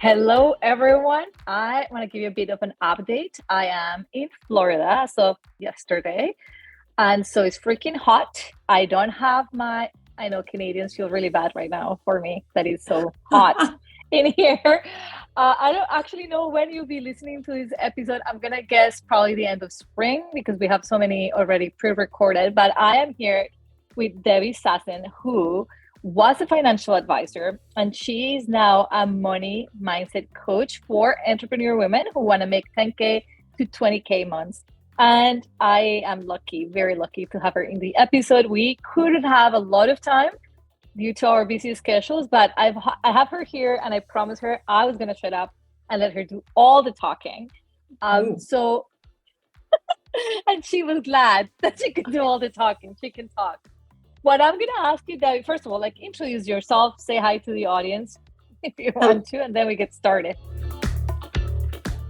Hello, everyone. I want to give you a bit of an update. I am in Florida as of yesterday, and so it's freaking hot. I don't have I know Canadians feel really bad right now for me that it's so hot in here. I don't actually know when you'll be listening to this episode. I'm going to guess probably the end of spring because we have so many already pre recorded. But I am here with Debbie Sassen, who was a financial advisor, and she is now a money mindset coach for entrepreneur women who want to make 10K to 20K months. And I am lucky, very lucky to have her in the episode. We couldn't have a lot of time due to our busy schedules, but I have her here, and I promised her I was going to shut up and let her do all the talking. So, and she was glad that she could do all the talking. She can talk. What I'm going to ask you, Debbie, first of all, introduce yourself, say hi to the audience if you want to, and then we get started.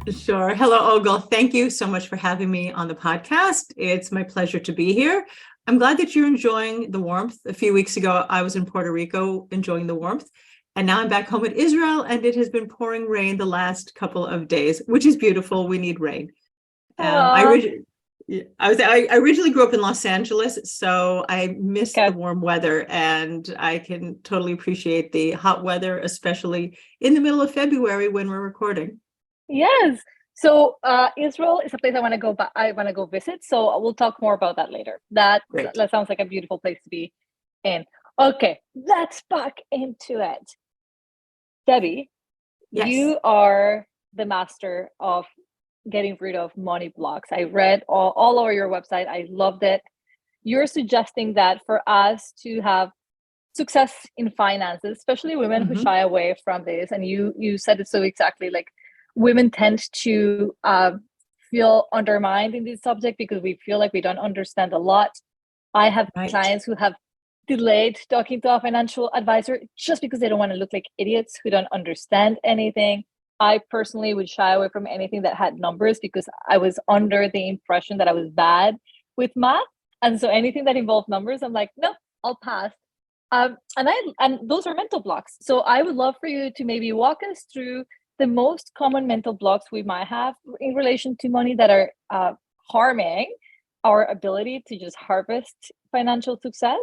Sure. Hello, Ogle. Thank you so much for having me on the podcast. It's my pleasure to be here. I'm glad that you're enjoying the warmth. A few weeks ago, I was in Puerto Rico enjoying the warmth, and now I'm back home in Israel, and it has been pouring rain the last couple of days, which is beautiful. We need rain. I originally grew up in Los Angeles, so I missed the warm weather, and I can totally appreciate the hot weather, especially in the middle of February when we're recording. Yes. So Israel is a place I want to go, but I want to go visit. So we'll talk more about that later. That sounds like a beautiful place to be in. Okay, let's back into it. Debbie, yes. You are the master of getting rid of money blocks. I read all over your website. I loved it. You're suggesting that for us to have success in finances, especially women who shy away from this, and you said it so exactly, women tend to feel undermined in this subject because we feel like we don't understand a lot. I have clients who have delayed talking to a financial advisor just because they don't want to look like idiots who don't understand anything. I personally would shy away from anything that had numbers because I was under the impression that I was bad with math. And so anything that involved numbers, I'm like, no, I'll pass. And those are mental blocks. So I would love for you to maybe walk us through the most common mental blocks we might have in relation to money that are harming our ability to just harvest financial success.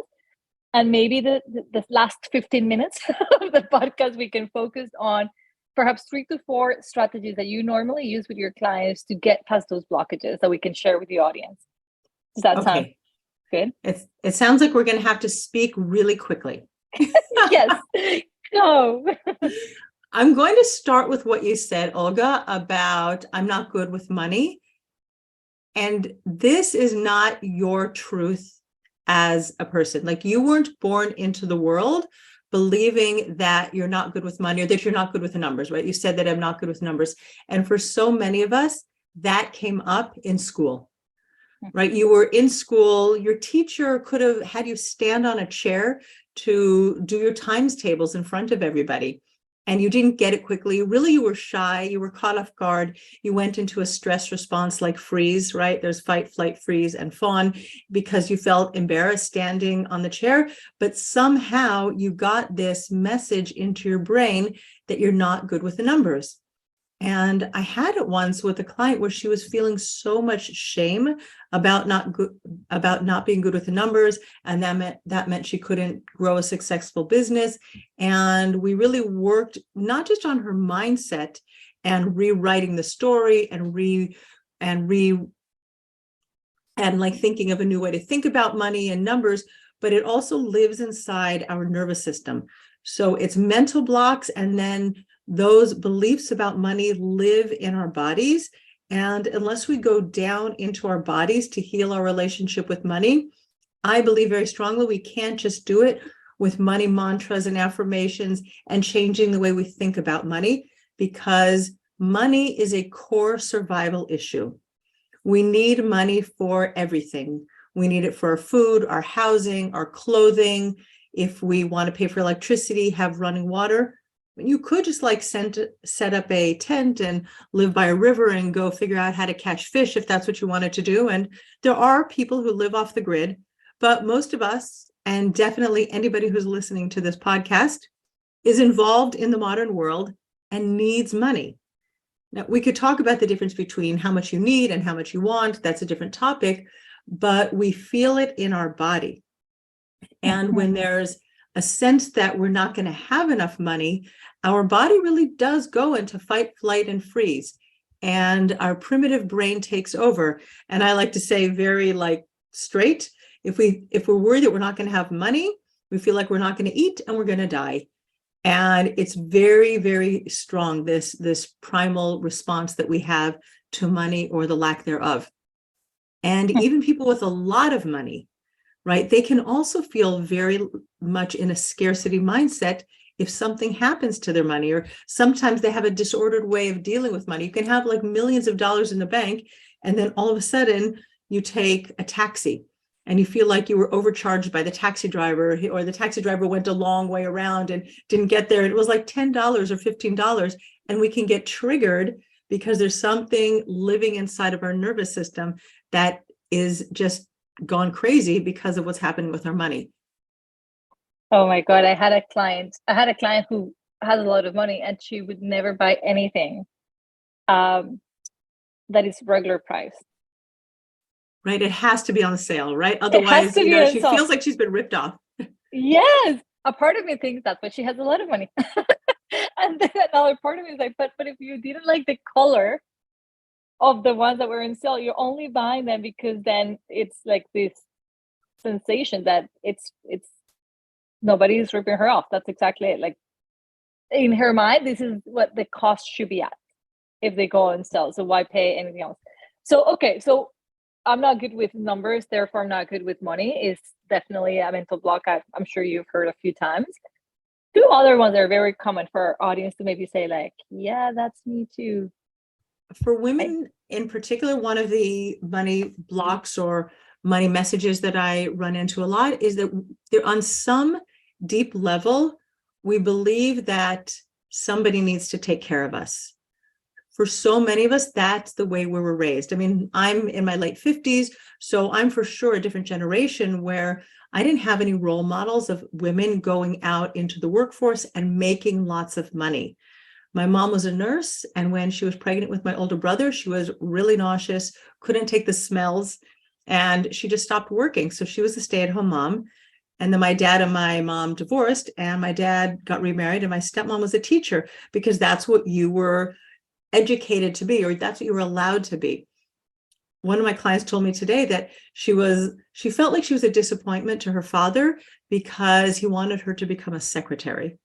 And maybe the last 15 minutes of the podcast, we can focus on perhaps 3 to 4 strategies that you normally use with your clients to get past those blockages that we can share with the audience. Does that sound good? It sounds like we're going to have to speak really quickly. Yes. Go. I'm going to start with what you said, Olga, about I'm not good with money. And this is not your truth as a person. You weren't born into the world believing that you're not good with money or that you're not good with the numbers, right? You said that I'm not good with numbers. And for so many of us, that came up in school, right? You were in school, your teacher could have had you stand on a chair to do your times tables in front of everybody. And you didn't get it quickly. Really, you were shy. You were caught off guard. You went into a stress response like freeze, right? There's fight, flight, freeze, and fawn because you felt embarrassed standing on the chair. But somehow you got this message into your brain that you're not good with the numbers. And I had it once with a client where she was feeling so much shame about not being good with the numbers, and that meant she couldn't grow a successful business. And we really worked not just on her mindset and rewriting the story and thinking of a new way to think about money and numbers, but it also lives inside our nervous system. So it's mental blocks, and then those beliefs about money live in our bodies. And unless we go down into our bodies to heal our relationship with money, I believe very strongly we can't just do it with money mantras and affirmations and changing the way we think about money, because money is a core survival issue. We need money for everything. We need it for our food, our housing, our clothing. If we want to pay for electricity, have running water, you could just set up a tent and live by a river and go figure out how to catch fish if that's what you wanted to do. And there are people who live off the grid, but most of us, and definitely anybody who's listening to this podcast, is involved in the modern world and needs money. Now, we could talk about the difference between how much you need and how much you want. That's a different topic, but we feel it in our body. And when there's a sense that we're not going to have enough money, our body really does go into fight, flight, and freeze. And our primitive brain takes over. And I like to say very like straight, if we're worried that we're not going to have money, we feel like we're not going to eat and we're going to die. And it's very, very strong, this primal response that we have to money or the lack thereof. And even people with a lot of money, right, they can also feel very much in a scarcity mindset if something happens to their money, or sometimes they have a disordered way of dealing with money. You can have like millions of dollars in the bank, and then all of a sudden you take a taxi and you feel like you were overcharged by the taxi driver, or the taxi driver went a long way around and didn't get there. It was like $10 or $15. And we can get triggered because there's something living inside of our nervous system that is just gone crazy because of what's happening with our money. Oh my God. I had a client who has a lot of money, and she would never buy anything that is regular price. Right. It has to be on sale, right? Otherwise, she feels like she's been ripped off. Yes. A part of me thinks that's why she has a lot of money. And then another part of me is like, but if you didn't like the color of the ones that were in sale, you're only buying them because then it's like this sensation that it's nobody's ripping her off. That's exactly it. Like in her mind, this is what the cost should be at if they go and sell. So why pay anything else? So, okay. So I'm not good with numbers, therefore I'm not good with money is definitely a mental block I'm sure you've heard a few times. Two other ones that are very common for our audience to maybe say like, yeah, that's me too. For women in particular, one of the money blocks or money messages that I run into a lot is that they're on some deep level, we believe that somebody needs to take care of us. For so many of us, that's the way we were raised. I mean, I'm in my late 50s, so I'm for sure a different generation where I didn't have any role models of women going out into the workforce and making lots of money. My mom was a nurse, and when she was pregnant with my older brother, she was really nauseous, couldn't take the smells, and she just stopped working. So she was a stay-at-home mom. And then my dad and my mom divorced, and my dad got remarried, and my stepmom was a teacher because that's what you were educated to be, or that's what you were allowed to be. One of my clients told me today that she felt like she was a disappointment to her father because he wanted her to become a secretary,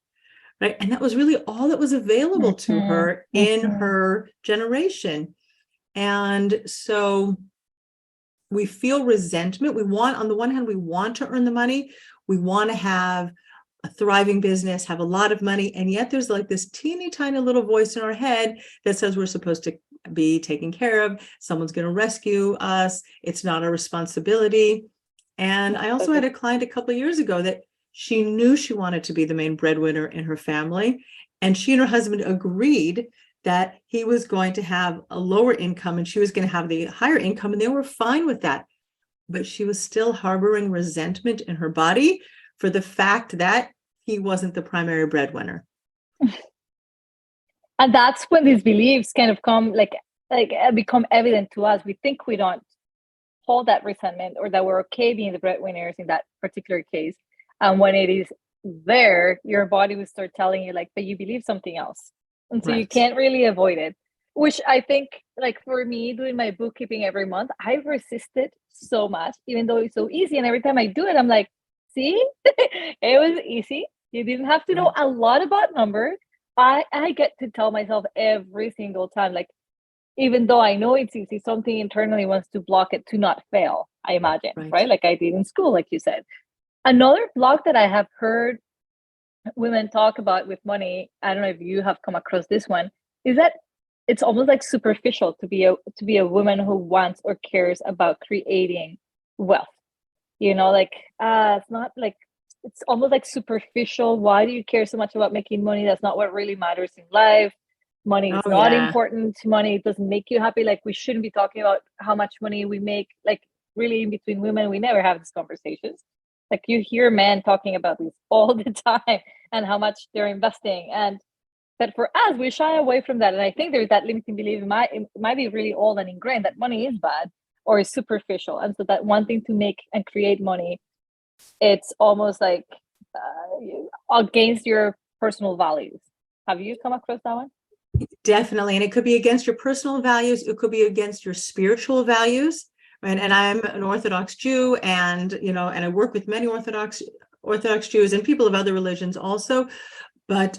right? And that was really all that was available to her in her generation. And so we feel resentment. On the one hand, we want to earn the money. We want to have a thriving business, have a lot of money. And yet there's like this teeny tiny little voice in our head that says we're supposed to be taken care of. Someone's going to rescue us. It's not our responsibility. And I also had a client a couple of years ago that she knew she wanted to be the main breadwinner in her family. And she and her husband agreed that he was going to have a lower income and she was going to have the higher income. And they were fine with that. But she was still harboring resentment in her body for the fact that he wasn't the primary breadwinner. And that's when these beliefs kind of become evident to us. We think we don't hold that resentment, or that we're okay being the breadwinners in that particular case. And when it is there, your body will start telling you like, but you believe something else. And so you can't really avoid it, which I think like for me doing my bookkeeping every month, I've resisted so much, even though it's so easy. And every time I do it, I'm like, see, it was easy. You didn't have to know a lot about numbers. I get to tell myself every single time, like, even though I know it's easy, something internally wants to block it to not fail, I imagine, right? Like I did in school, like you said. Another block that I have heard women talk about with money, I don't know if you have come across this one, is that it's almost like superficial to be a woman who wants or cares about creating wealth. Like it's not like, it's almost like superficial. Why do you care so much about making money? That's not what really matters in life. Money is not important. Money doesn't make you happy. Like we shouldn't be talking about how much money we make. Like really in between women, we never have these conversations. Like you hear men talking about this all the time and how much they're investing. And But for us, we shy away from that. And I think there's that limiting belief. It might be really old and ingrained that money is bad or is superficial. And so that wanting to make and create money, it's almost like against your personal values. Have you come across that one? Definitely. And it could be against your personal values. It could be against your spiritual values. Right. And I'm an Orthodox Jew, and, and I work with many Orthodox Jews and people of other religions also. But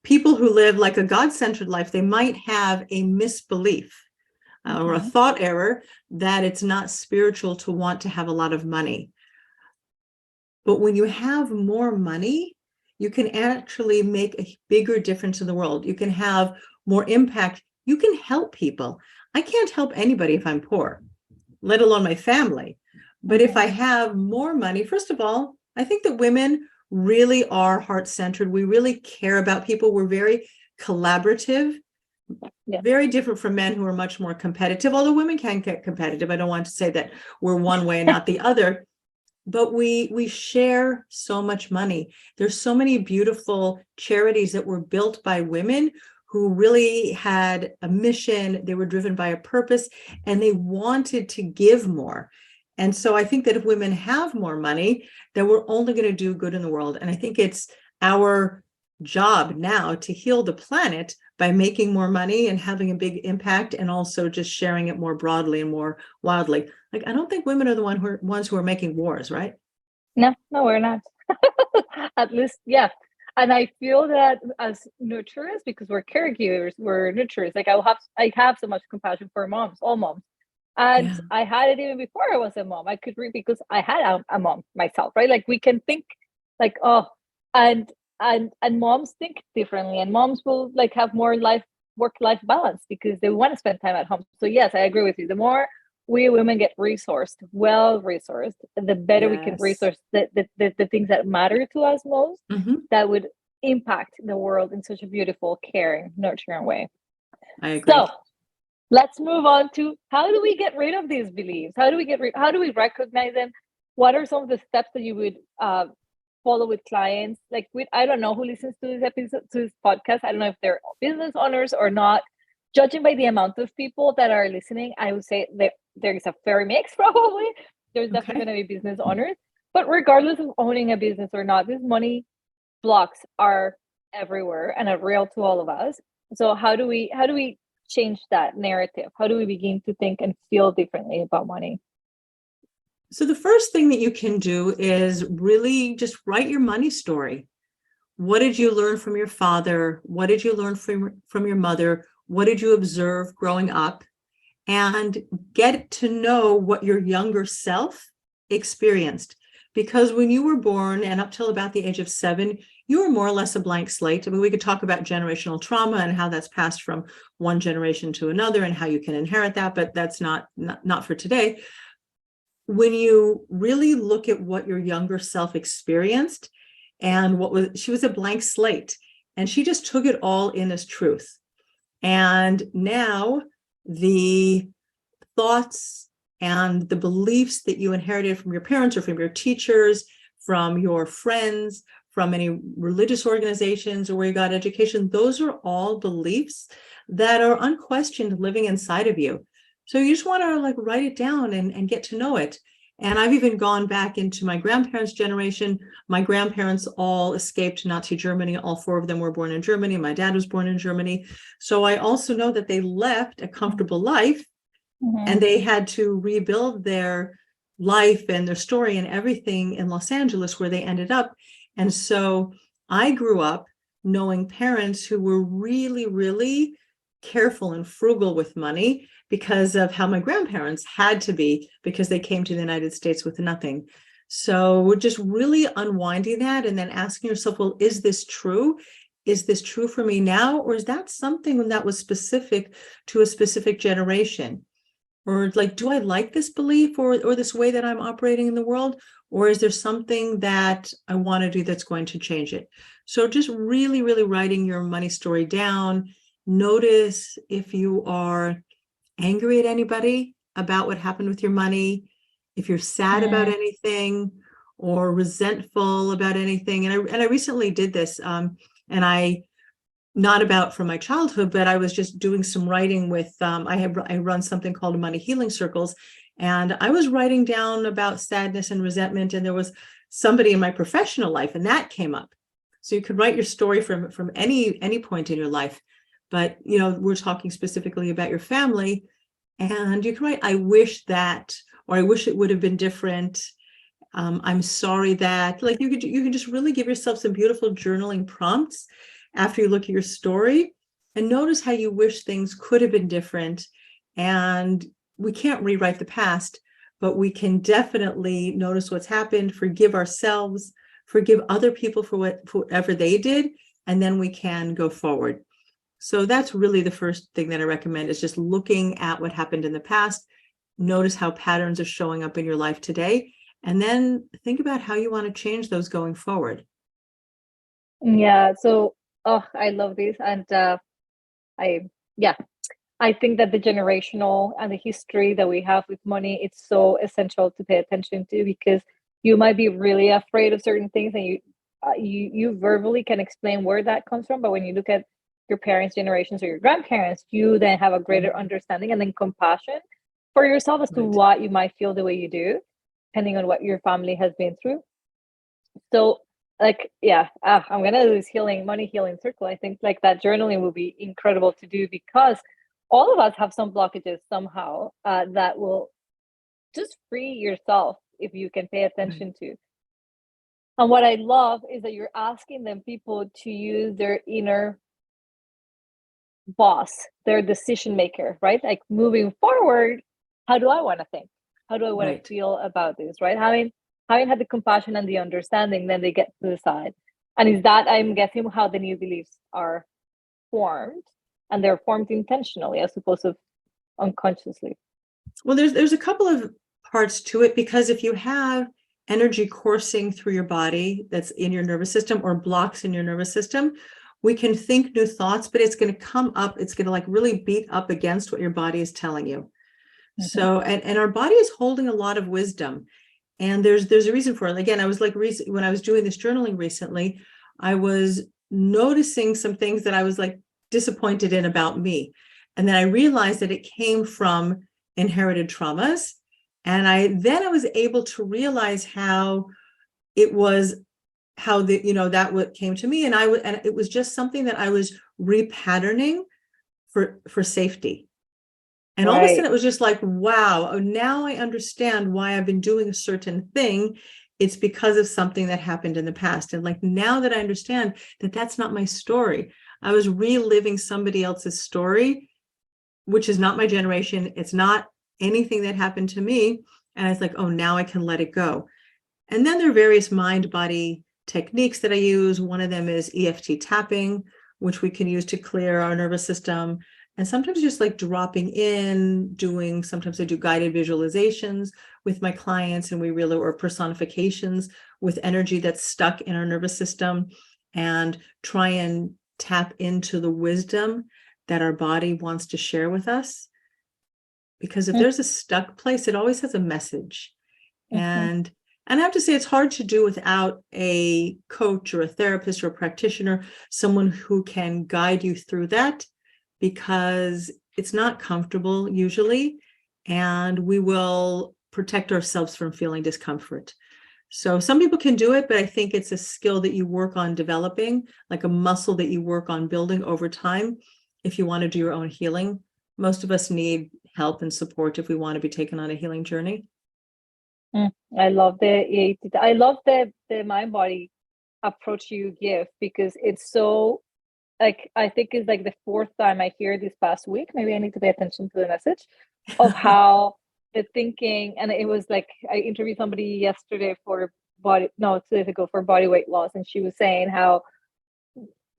people who live like a God-centered life, they might have a misbelief or a thought error that it's not spiritual to want to have a lot of money. But when you have more money, you can actually make a bigger difference in the world. You can have more impact. You can help people. I can't help anybody if I'm poor, let alone my family. But if I have more money, first of all, I think that women really are heart-centered. We really care about people. We're very collaborative, very different from men who are much more competitive, although women can get competitive. I don't want to say that we're one way and not the other. But we share so much money. There's so many beautiful charities that were built by women who really had a mission. They were driven by a purpose, and they wanted to give more. And so I think that if women have more money, then we're only going to do good in the world. And I think it's our job now to heal the planet by making more money and having a big impact, and also just sharing it more broadly and more wildly. Like, I don't think women are the ones who are making wars, right? No, we're not. At least, yeah. And I feel that as nurturers, because we're caregivers, we're nurturers. Like I have so much compassion for moms, all moms. And I had it even before I was a mom. I could read because I had a mom myself, right? Like we can think like, oh, and moms think differently, and moms will like have more work-life balance because they want to spend time at home. So yes, I agree with you. The more we women get well resourced, the better we can resource the things that matter to us most, that would impact the world in such a beautiful, caring, nurturing way. I agree. So let's move on to, how do we get rid of these beliefs? How do we recognize them? What are some of the steps that you would follow with clients? Like, I don't know who listens to this episode, to this podcast. I don't know if they're business owners or not. Judging by the amount of people that are listening, I would say there is a fair mix, probably. There's definitely going to be business owners. But regardless of owning a business or not, these money blocks are everywhere and are real to all of us. So how do we change that narrative? How do we begin to think and feel differently about money? So the first thing that you can do is really just write your money story. What did you learn from your father? What did you learn from your mother? What did you observe growing up? And get to know what your younger self experienced. Because when you were born and up till about the age of 7, you were more or less a blank slate. I mean, we could talk about generational trauma and how that's passed from one generation to another and how you can inherit that, but that's not for today. When you really look at what your younger self experienced, and she was a blank slate, and she just took it all in as truth. And now the thoughts and the beliefs that you inherited from your parents or from your teachers, from your friends, from any religious organizations or where you got education, those are all beliefs that are unquestioned living inside of you. So you just want to write it down and get to know it. And I've even gone back into my grandparents' generation. My grandparents all escaped Nazi Germany. All 4 of them were born in Germany. My dad was born in Germany. So I also know that they left a comfortable life, and they had to rebuild their life and their story and everything in Los Angeles, where they ended up. And so I grew up knowing parents who were really, really careful and frugal with money because of how my grandparents had to be, because they came to the United States with nothing. So just really unwinding that and then asking yourself, well, is this true? Is this true for me now? Or is that something that was specific to a specific generation? Or do I like this belief or this way that I'm operating in the world? Or is there something that I want to do that's going to change it? So just really, really writing your money story down. Notice if you are angry at anybody about what happened with your money, if you're sad about anything or resentful about anything. And I recently did this, and I not about from my childhood, but I was just doing some writing with, I run something called Money Healing Circles. And I was writing down about sadness and resentment. And there was somebody in my professional life, and that came up. So you could write your story from any point in your life. But, we're talking specifically about your family. And you can write, I wish that, or I wish it would have been different. I'm sorry that, like you can just really give yourself some beautiful journaling prompts after you look at your story and notice how you wish things could have been different. And we can't rewrite the past, but we can definitely notice what's happened, forgive ourselves, forgive other people for whatever they did, and then we can go forward. So that's really the first thing that I recommend, is just looking at what happened in the past, notice how patterns are showing up in your life today, and then think about how you want to change those going forward. Yeah. So, I love this. And I think that the generational and the history that we have with money, it's so essential to pay attention to, because you might be really afraid of certain things, and you verbally can explain where that comes from. But when you look at your parents' generations or your grandparents, you then have a greater understanding and then compassion for yourself as to why you might feel the way you do, depending on what your family has been through. So, like, I'm gonna do this money healing circle. I think like that journaling will be incredible to do, because all of us have some blockages somehow that will just free yourself if you can pay attention to. And what I love is that you're asking them people to use their inner boss, their decision maker, right? Like, moving forward, how do I want to think? How do I want to feel about this, right? Having had the compassion and the understanding, then they get to decide. And is that, I'm guessing, how the new beliefs are formed, and they're formed intentionally as opposed to unconsciously. Well, there's a couple of parts to it, because if you have energy coursing through your body that's in your nervous system, or blocks in your nervous system, we can think new thoughts, but it's going to come up, it's going to like really beat up against what your body is telling you. Mm-hmm. So, and our body is holding a lot of wisdom, and there's a reason for it. Again, I was like, when I was doing this journaling recently, I was noticing some things that I was like disappointed in about me. And then I realized that it came from inherited traumas. And I was able to realize how it was, that what came to me. And it was just something that I was repatterning for safety. And all of a sudden it was just like, wow, now I understand why I've been doing a certain thing. It's because of something that happened in the past. And like, now that I understand that that's not my story, I was reliving somebody else's story, which is not my generation. It's not anything that happened to me. And I was like, oh, now I can let it go. And then there are various mind-body techniques that I use. One of them is EFT tapping, which we can use to clear our nervous system. And sometimes just like dropping in, sometimes I do guided visualizations with my clients, and or personifications with energy that's stuck in our nervous system, and try and tap into the wisdom that our body wants to share with us. Because if there's a stuck place, it always has a message. And I have to say, it's hard to do without a coach or a therapist or a practitioner, someone who can guide you through that, because it's not comfortable usually, and we will protect ourselves from feeling discomfort. So some people can do it, but I think it's a skill that you work on developing, like a muscle that you work on building over time. If you want to do your own healing, most of us need help and support if we want to be taken on a healing journey. I love the mind body approach you give, because it's so, like, I think it's like the fourth time I hear this past week. Maybe I need to pay attention to the message of how the thinking. And it was like, I interviewed somebody yesterday for 2 days ago for body weight loss, and she was saying how,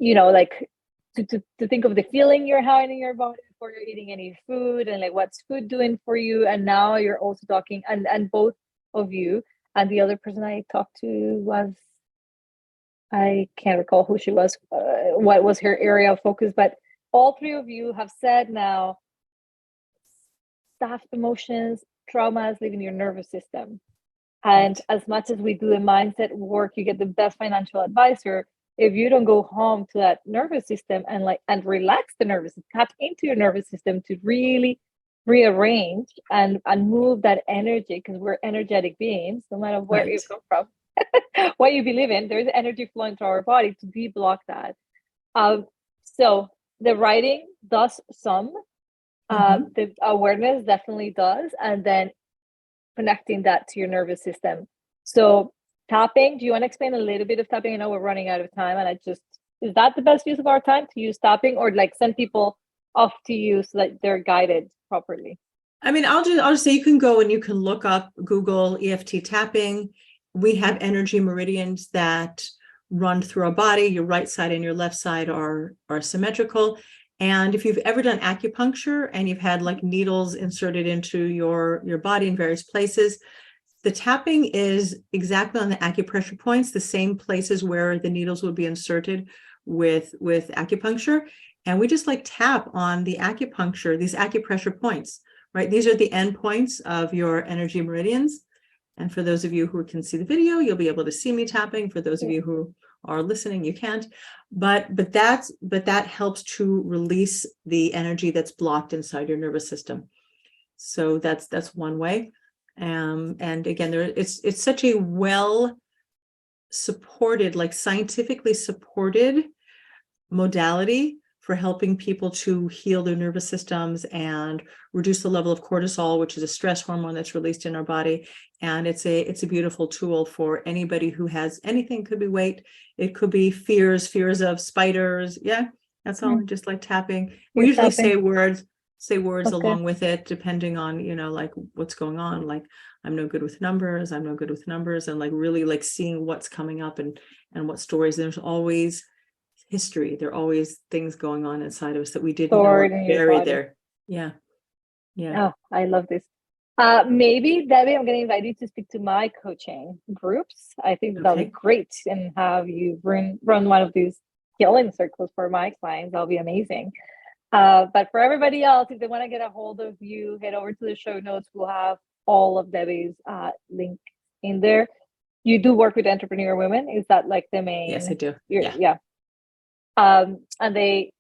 like, to think of the feeling you're having in your body before you're eating any food, and like, what's food doing for you. And now you're also talking, and both of you, and the other person I talked to was, I can't recall who she was, what was her area of focus, but all three of you have said now, stuffed emotions, traumas live in your nervous system. And as much as we do the mindset work, you get the best financial advisor, if you don't go home to that nervous system and relax the nervous system, tap into your nervous system to really rearrange and move that energy, because we're energetic beings, no matter where you come from, what you believe in, there's energy flowing through our body to deblock that. So the writing does some, the awareness definitely does, and then connecting that to your nervous system. So tapping, do you want to explain a little bit of tapping? I know we're running out of time, and is that the best use of our time, to use tapping, or like send people off to you so that they're guided properly? I mean, I'll just say you can go and you can look up, Google EFT tapping. We have energy meridians that run through our body. Your right side and your left side are symmetrical. And if you've ever done acupuncture and you've had like needles inserted into your body in various places, the tapping is exactly on the acupressure points, the same places where the needles would be inserted with acupuncture. And we just like tap on the acupuncture, these acupressure points, right? These are the end points of your energy meridians. And for those of you who can see the video, you'll be able to see me tapping. For those of you who are listening, you can't. But that helps to release the energy that's blocked inside your nervous system. So that's one way. And again, it's such a well supported, like scientifically supported modality for helping people to heal their nervous systems and reduce the level of cortisol, which is a stress hormone that's released in our body. And it's a beautiful tool for anybody who has anything. Could be weight, it could be fears of spiders. Yeah, that's all. Just like tapping. We usually say words along with it, depending on, like what's going on. Like, I'm no good with numbers, and like really like seeing what's coming up and what stories. There's always history. There are always things going on inside of us that we didn't know were buried there. Yeah. Oh, I love this. Maybe, Debbie, I'm going to invite you to speak to my coaching groups. I think that'll be great, and have you run one of these healing circles for my clients. That'll be amazing. But for everybody else, if they want to get a hold of you, head over to the show notes. We'll have all of Debbie's link in there. You do work with entrepreneur women. Is that like the main? Yes, I do. Yeah. And they,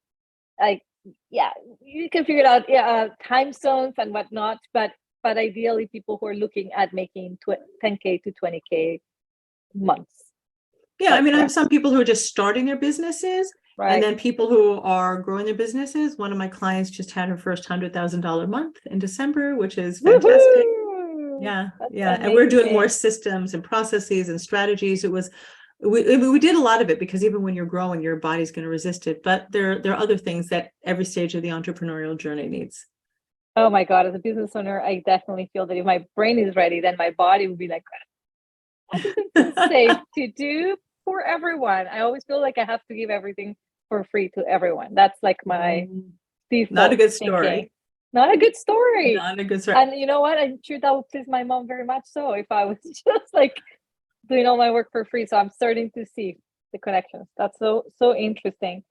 like, you can figure it out, time zones and whatnot, but ideally people who are looking at making 10K to 20K months. Yeah, I mean, I have some people who are just starting their businesses, and then people who are growing their businesses. One of my clients just had her first $100,000 month in December, which is fantastic. Woo-hoo! Yeah. And we're doing more systems and processes and strategies. We did a lot of it, because even when you're growing, your body's going to resist it. But there are other things that every stage of the entrepreneurial journey needs. Oh my God, as a business owner, I definitely feel that if my brain is ready, then my body will be like, what is safe to do for everyone? I always feel like I have to give everything for free to everyone. That's like my default. Not a good story. Thinking. Not a good story. Not a good story. And you know what? I'm sure that would please my mom very much so, if I was just like doing all my work for free. So I'm starting to see the connections. That's so interesting.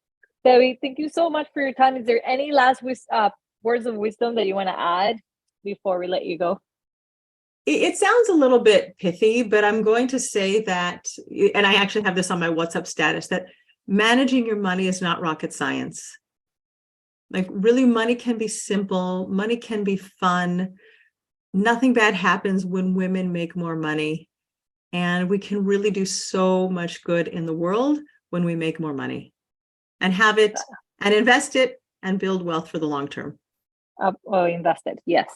Debbie, thank you so much for your time. Is there any last words of wisdom that you want to add before we let you go? It sounds a little bit pithy, but I'm going to say that, and I actually have this on my WhatsApp status, that managing your money is not rocket science. Like, really, money can be simple. Money can be fun. Nothing bad happens when women make more money. And we can really do so much good in the world when we make more money and have it and invest it and build wealth for the long term. Invest it. Yes.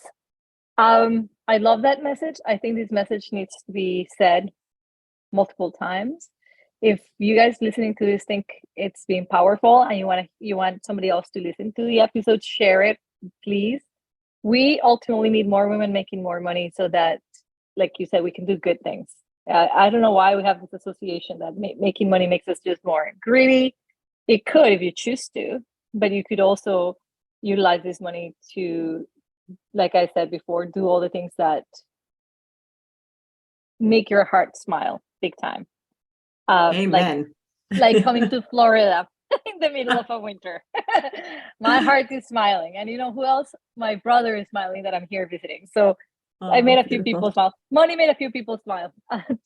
I love that message. I think this message needs to be said multiple times. If you guys listening to this think it's been powerful and you want somebody else to listen to the episode, share it, please. We ultimately need more women making more money so that, like you said, we can do good things. I don't know why we have this association that making money makes us just more greedy. It could if you choose to, but you could also utilize this money to, like I said before, do all the things that make your heart smile big time. Amen. Like coming to Florida in the middle of a winter. My heart is smiling. And you know who else? My brother is smiling that I'm here visiting. So I made a few Beautiful. people smile. Money made a few people smile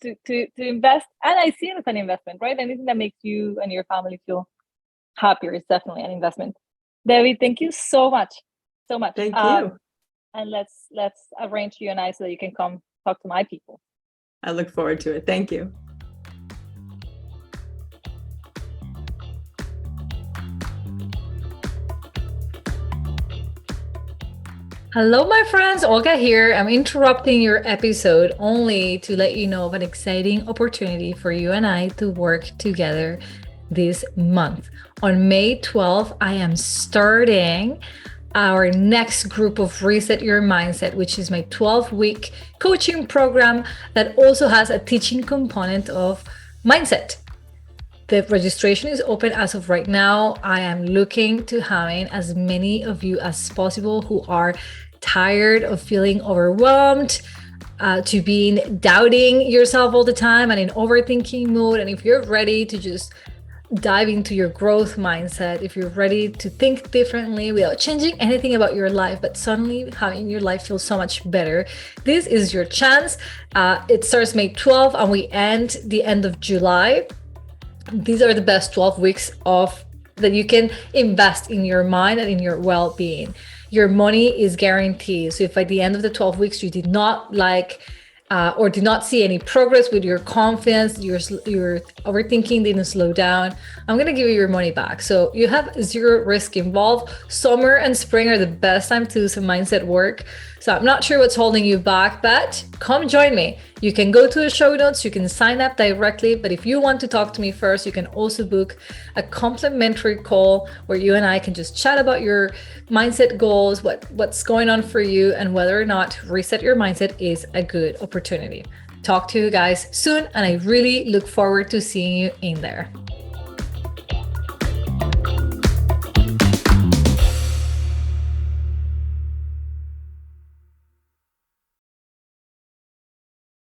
to invest. And I see it as an investment, right? Anything that makes you and your family feel happier is definitely an investment. Debbie, thank you so much. So much. Thank you. And let's arrange you and I so that you can come talk to my people. I look forward to it. Thank you. Hello, my friends. Olga here. I'm interrupting your episode only to let you know of an exciting opportunity for you and I to work together this month. On May 12th, I am starting our next group of Reset Your Mindset, which is my 12-week coaching program that also has a teaching component of mindset. The registration is open as of right now. I am looking to having as many of you as possible who are tired of feeling overwhelmed, to being doubting yourself all the time and in overthinking mode. And if you're ready to just dive into your growth mindset, if you're ready to think differently without changing anything about your life, but suddenly having your life feel so much better, this is your chance. It starts May 12th and we end the end of July. These are the best 12 weeks that you can invest in your mind and in your well-being. Your money is guaranteed. So if at the end of the 12 weeks you did not or did not see any progress with your confidence, your overthinking didn't slow down, I'm going to give you your money back. So you have zero risk involved. Summer and spring are the best time to do some mindset work. So I'm not sure what's holding you back, but come join me. You can go to the show notes, you can sign up directly, but if you want to talk to me first, you can also book a complimentary call where you and I can just chat about your mindset goals, what's going on for you, and whether or not Reset Your Mindset is a good opportunity. Talk to you guys soon, and I really look forward to seeing you in there.